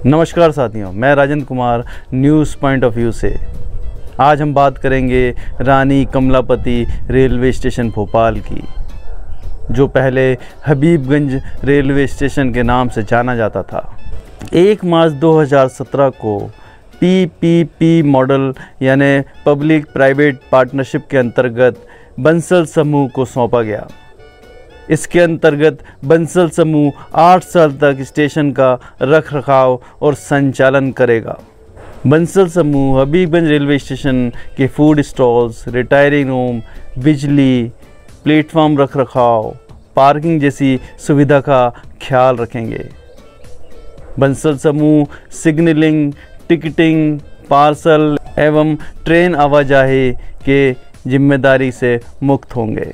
नमस्कार साथियों, मैं Rajendra Kumar news point of view से। आज हम बात करेंगे रानी कमलापति रेलवे स्टेशन भोपाल की, जो पहले हबीबगंज रेलवे स्टेशन के नाम से जाना जाता था। 1 मार्च 2017 को PPP मॉडल यानी पब्लिक प्राइवेट पार्टनरशिप के अंतर्गत बंसल समूह को सौंपा गया। इसके अंतर्गत बंसल समूह 8 साल तक स्टेशन का रखरखाव और संचालन करेगा। बंसल समूह हबीबगंज रेलवे स्टेशन के फूड स्टॉल्स, रिटायरिंग रूम, बिजली, प्लेटफॉर्म रखरखाव, पार्किंग जैसी सुविधा का ख्याल रखेंगे। बंसल समूह सिग्नलिंग, टिकटिंग, पार्सल एवं ट्रेन आवाजाही के जिम्मेदारी से मुक्त होंगे।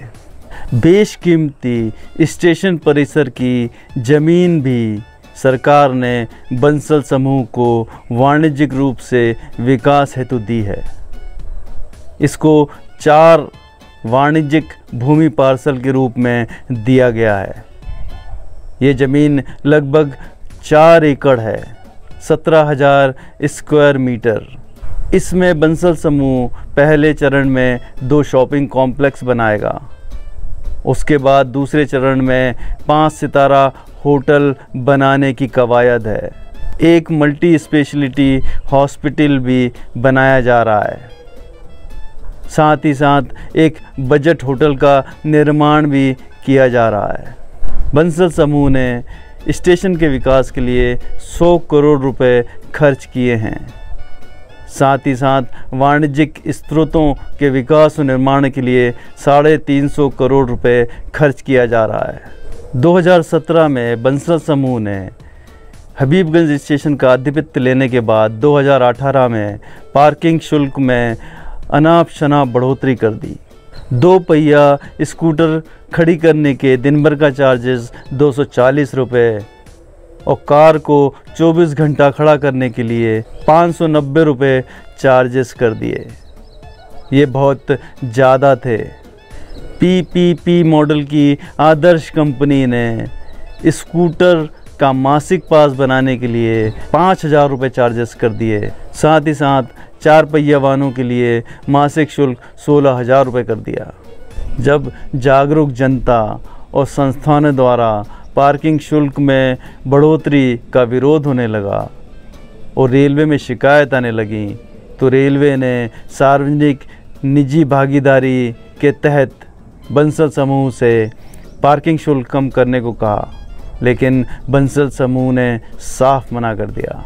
बेशकीमती स्टेशन परिसर की ज़मीन भी सरकार ने बंसल समूह को वाणिज्यिक रूप से विकास हेतु दी है। इसको 4 वाणिज्यिक भूमि पार्सल के रूप में दिया गया है। ये ज़मीन लगभग 4 एकड़ है, 17,000 स्क्वायर मीटर। इसमें बंसल समूह पहले चरण में 2 शॉपिंग कॉम्प्लेक्स बनाएगा। उसके बाद दूसरे चरण में 5 सितारा होटल बनाने की कवायद है। एक मल्टी स्पेशलिटी हॉस्पिटल भी बनाया जा रहा है। साथ ही साथ एक बजट होटल का निर्माण भी किया जा रहा है। बंसल समूह ने स्टेशन के विकास के लिए 100 करोड़ रुपए खर्च किए हैं। साथ ही साथ वाणिज्यिक स्रोतों के विकास और निर्माण के लिए 350 करोड़ रुपए खर्च किया जा रहा है। 2017 में बंसल समूह ने हबीबगंज स्टेशन का आधिपत्य लेने के बाद 2018 में पार्किंग शुल्क में अनाप शनाप बढ़ोतरी कर दी। 2 पहिया स्कूटर खड़ी करने के दिन भर का चार्जेस 240 रुपये और कार को 24 घंटा खड़ा करने के लिए 590 रुपये चार्जेस कर दिए। ये बहुत ज़्यादा थे। PPP मॉडल की आदर्श कंपनी ने स्कूटर का मासिक पास बनाने के लिए 5,000 रुपये चार्जेस कर दिए। साथ ही साथ 4 पहिया वाहनों के लिए मासिक शुल्क 16,000 रुपये कर दिया। जब जागरूक जनता और संस्थानों द्वारा पार्किंग शुल्क में बढ़ोतरी का विरोध होने लगा और रेलवे में शिकायत आने लगी, तो रेलवे ने सार्वजनिक निजी भागीदारी के तहत बंसल समूह से पार्किंग शुल्क कम करने को कहा, लेकिन बंसल समूह ने साफ मना कर दिया।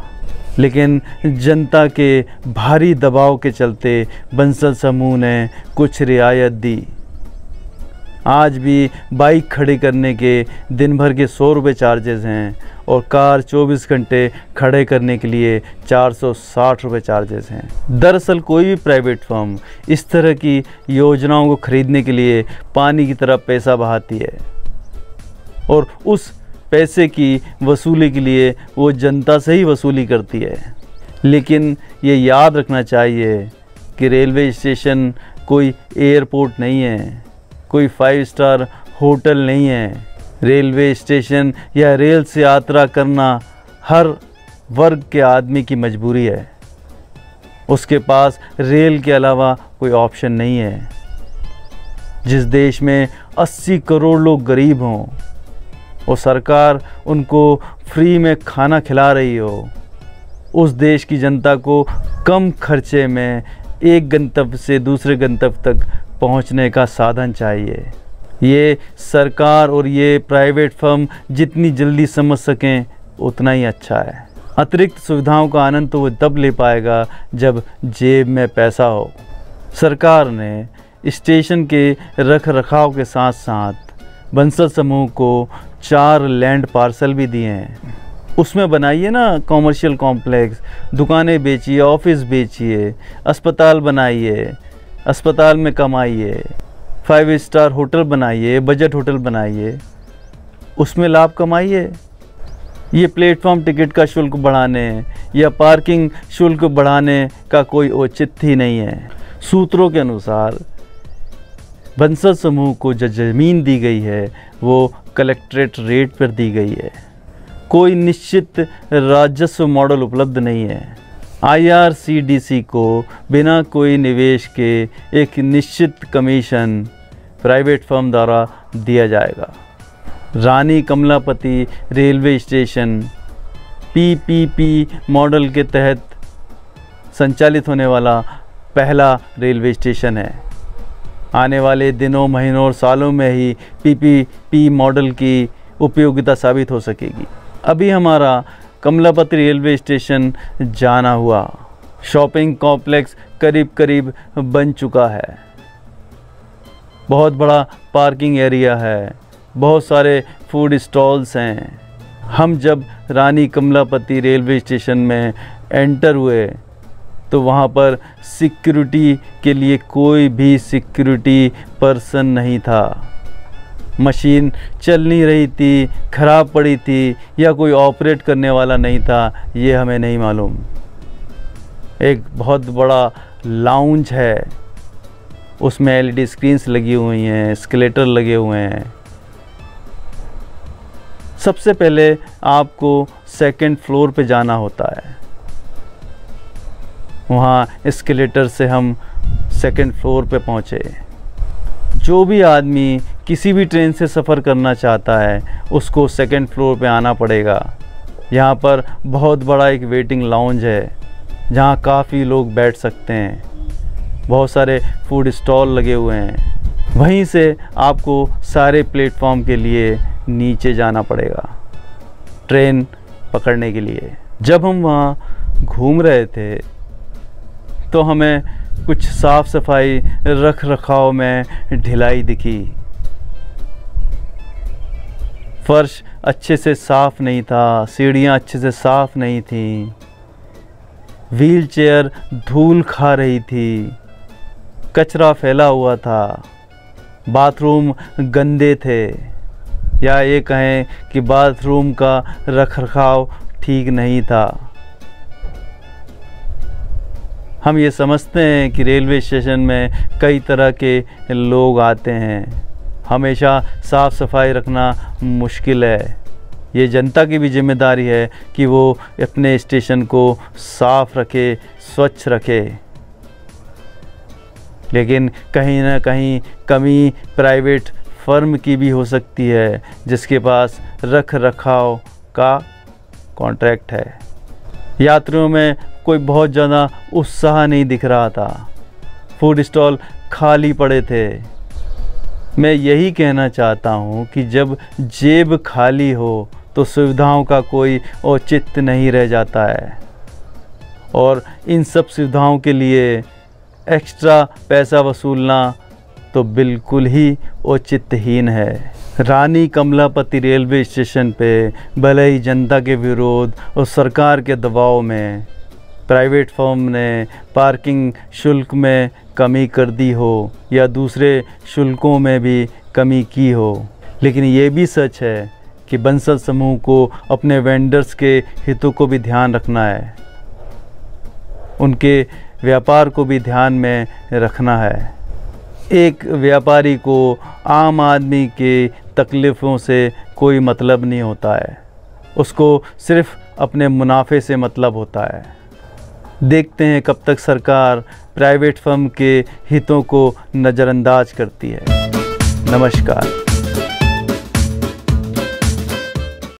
लेकिन जनता के भारी दबाव के चलते बंसल समूह ने कुछ रियायत दी। आज भी बाइक खड़ी करने के दिन भर के 100 रुपये चार्जेस हैं और कार 24 घंटे खड़े करने के लिए 460 रुपये चार्जेस हैं। दरअसल कोई भी प्राइवेट फर्म इस तरह की योजनाओं को खरीदने के लिए पानी की तरह पैसा बहाती है और उस पैसे की वसूली के लिए वो जनता से ही वसूली करती है। लेकिन ये याद रखना चाहिए कि रेलवे स्टेशन कोई एयरपोर्ट नहीं है, कोई 5 स्टार होटल नहीं है। रेलवे स्टेशन या रेल से यात्रा करना हर वर्ग के आदमी की मजबूरी है। उसके पास रेल के अलावा कोई ऑप्शन नहीं है। जिस देश में 80 करोड़ लोग गरीब हों और सरकार उनको फ्री में खाना खिला रही हो, उस देश की जनता को कम खर्चे में एक गंतव्य से दूसरे गंतव्य तक पहुंचने का साधन चाहिए। ये सरकार और ये प्राइवेट फर्म जितनी जल्दी समझ सकें उतना ही अच्छा है। अतिरिक्त सुविधाओं का आनंद तो वो तब ले पाएगा जब जेब में पैसा हो। सरकार ने स्टेशन के रख रखाव के साथ साथ बंसल समूह को 4 लैंड पार्सल भी दिए हैं। उसमें बनाइए ना कॉमर्शियल कॉम्प्लेक्स, दुकानें बेचिए, ऑफिस बेचिए, अस्पताल बनाइए, अस्पताल में कमाइए, 5 स्टार होटल बनाइए, बजट होटल बनाइए, उसमें लाभ कमाइए। ये प्लेटफॉर्म टिकट का शुल्क बढ़ाने या पार्किंग शुल्क बढ़ाने का कोई औचित्य ही नहीं है। सूत्रों के अनुसार बंसल समूह को जो ज़मीन दी गई है वो कलेक्ट्रेट रेट पर दी गई है। कोई निश्चित राजस्व मॉडल उपलब्ध नहीं है। IRCTC को बिना कोई निवेश के एक निश्चित कमीशन प्राइवेट फर्म द्वारा दिया जाएगा। Rani Kamlapati railway station PPP model के तहत संचालित होने वाला पहला रेलवे स्टेशन है। आने वाले दिनों, महीनों और सालों में ही PPP मॉडल की उपयोगिता साबित हो सकेगी। अभी हमारा कमलापति रेलवे स्टेशन जाना हुआ शॉपिंग कॉम्प्लेक्स करीब करीब बन चुका है। बहुत बड़ा पार्किंग एरिया है, बहुत सारे फूड स्टॉल्स हैं। हम जब रानी कमलापति रेलवे स्टेशन में एंटर हुए तो वहाँ पर सिक्योरिटी के लिए कोई भी सिक्योरिटी पर्सन नहीं था। मशीन चल नहीं रही थी, ख़राब पड़ी थी या कोई ऑपरेट करने वाला नहीं था, ये हमें नहीं मालूम। एक बहुत बड़ा लाउंज है, उसमें LED स्क्रीन्स लगी हुई हैं, एस्केलेटर लगे हुए हैं। सबसे पहले आपको सेकंड फ्लोर पे जाना होता है। वहाँ एस्केलेटर से हम सेकंड फ्लोर पे पहुँचे। जो भी आदमी किसी भी ट्रेन से सफ़र करना चाहता है उसको सेकंड फ्लोर पे आना पड़ेगा। यहाँ पर बहुत बड़ा एक वेटिंग लाउंज है जहाँ काफ़ी लोग बैठ सकते हैं। बहुत सारे फूड स्टॉल लगे हुए हैं। वहीं से आपको सारे प्लेटफॉर्म के लिए नीचे जाना पड़ेगा ट्रेन पकड़ने के लिए। जब हम वहाँ घूम रहे थे तो हमें कुछ साफ़ सफाई रख रखाव में ढिलाई दिखी। फर्श अच्छे से साफ़ नहीं था, सीढ़ियाँ अच्छे से साफ़ नहीं थीं, व्हील चेयर धूल खा रही थी, कचरा फैला हुआ था, बाथरूम गंदे थे, या ये कहें कि बाथरूम का रखरखाव ठीक नहीं था। हम ये समझते हैं कि रेलवे स्टेशन में कई तरह के लोग आते हैं, हमेशा साफ़ सफाई रखना मुश्किल है। ये जनता की भी जिम्मेदारी है कि वो अपने स्टेशन को साफ़ रखे, स्वच्छ रखे। लेकिन कहीं ना कहीं कमी प्राइवेट फर्म की भी हो सकती है जिसके पास रख रखाव का कॉन्ट्रैक्ट है। यात्रियों में कोई बहुत ज़्यादा उत्साह नहीं दिख रहा था, फूड स्टॉल खाली पड़े थे। मैं यही कहना चाहता हूँ कि जब जेब खाली हो तो सुविधाओं का कोई औचित्य नहीं रह जाता है, और इन सब सुविधाओं के लिए एक्स्ट्रा पैसा वसूलना तो बिल्कुल ही औचित्यहीन है। रानी कमलापति रेलवे स्टेशन पे भले ही जनता के विरोध और सरकार के दबाव में प्राइवेट फर्म ने पार्किंग शुल्क में कमी कर दी हो या दूसरे शुल्कों में भी कमी की हो, लेकिन ये भी सच है कि बंसल समूह को अपने वेंडर्स के हितों को भी ध्यान रखना है, उनके व्यापार को भी ध्यान में रखना है। एक व्यापारी को आम आदमी के तकलीफ़ों से कोई मतलब नहीं होता है, उसको सिर्फ अपने मुनाफे से मतलब होता है। देखते हैं कब तक सरकार प्राइवेट फर्म के हितों को नज़रअंदाज करती है। नमस्कार।